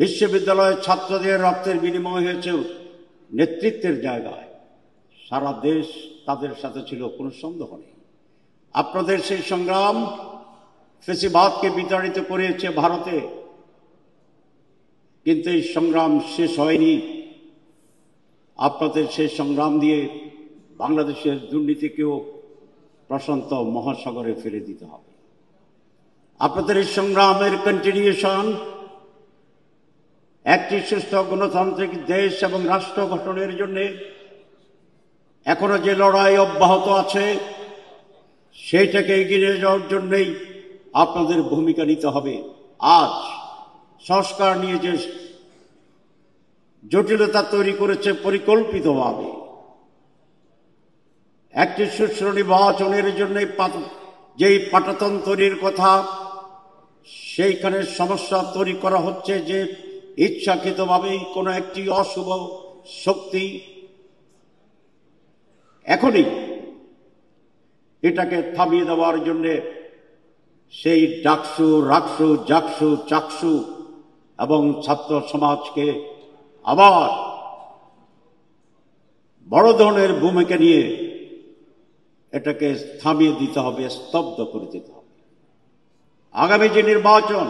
বিশ্ববিদ্যালয়ের ছাত্রদের রক্তের বিনিময় হয়েছে নেতৃত্বের জায়গায়। সারা দেশ তাদের সাথে ছিল, কোনো সন্দেহ নেই। আপনাদের সেই সংগ্রাম ফ্যাসিবাদকে বিতাড়িত করেছে ভারতে, কিন্তু এই সংগ্রাম শেষ হয়নি। আপনাদের সেই সংগ্রাম দিয়ে বাংলাদেশের দুর্নীতিকেও প্রশান্ত মহাসাগরে ফেলে দিতে হবে। আপনাদের এই সংগ্রামের কন্টিনিউশন একটি সুস্থ গণতান্ত্রিক দেশ এবং রাষ্ট্র গঠনের জন্য এখনো যে লড়াই অব্যাহত আছে, সেইটাকে এগিয়ে নিয়ে যাওয়ার জন্যই আপনাদের ভূমিকা নিতে হবে। আজ সংস্কার নিয়ে যে জটিলতা তৈরি করেছে পরিকল্পিতভাবে, একটি সুষ্ঠু নির্বাচনের জন্য যেই পাটাতন তৈরির কথা, সেইখানে সমস্যা তৈরি করা হচ্ছে যে ইচ্ছাকৃতভাবেই কোনো একটি অশুভ শক্তি এখনই এটাকে থামিয়ে দেওয়ার জন্য সেই ডাকসু, রাকসু, জাকসু, চাকসু এবং ছাত্র সমাজকে আবার বড় ধরনের ভূমিকা নিয়ে এটাকে থামিয়ে দিতে হবে, স্তব্ধ করে দিতে হবে। আগামী যে নির্বাচন,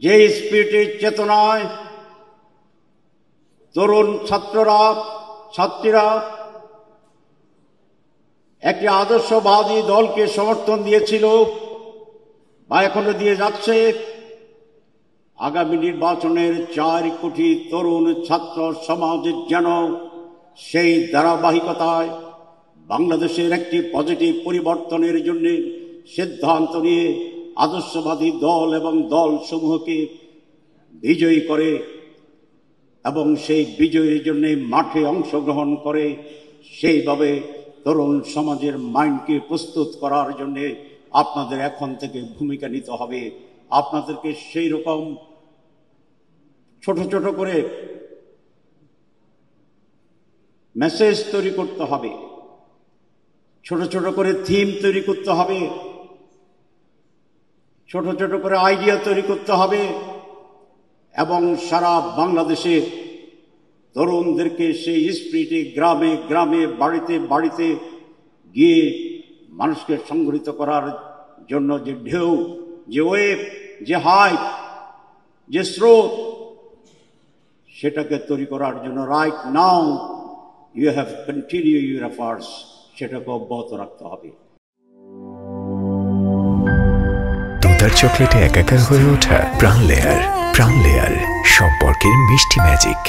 যে স্পিরিটের চেতনায় তরুণ ছাত্ররা, ছাত্রীরা একটি আদর্শবাদী দলকে সমর্থন দিয়েছিল বা এখনো দিয়ে যাচ্ছে, আগামী নির্বাচনের 4 কোটি তরুণ ছাত্র সমাজের যেন সেই ধারাবাহিকতায় বাংলাদেশের একটি পজিটিভ পরিবর্তনের জন্য সিদ্ধান্ত নিয়ে আদর্শবাদী দল এবং দল সমূহকে বিজয়ী করে এবং সেই বিজয়ের জন্য মাঠে অংশগ্রহণ করে, সেইভাবে তরুণ সমাজের মাইন্ডকে প্রস্তুত করার জন্য আপনাদের এখন থেকে ভূমিকা নিতে হবে। আপনাদেরকে সেই রকম ছোট ছোট করে মেসেজ তৈরি করতে হবে, ছোট ছোট করে থিম তৈরি করতে হবে, ছোট ছোট করে আইডিয়া তৈরি করতে হবে এবং সারা বাংলাদেশে তরুণদেরকে সেই স্পিরিটে গ্রামে গ্রামে, বাড়িতে বাড়িতে গিয়ে মানুষকে সংগঠিত করার জন্য যে ঢেউ, যে ওয়েভ, যে হাইপ, যে স্রোত, সেটাকে তৈরি করার জন্য right now you have continue your efforts, সেটাকে অব্যাহত রাখতে হবে। তোতার চকলেটে একাকার হয়ে ওঠা প্রাণ লেয়ার, প্রাণ লেয়ার সম্পর্কের মিষ্টি ম্যাজিক।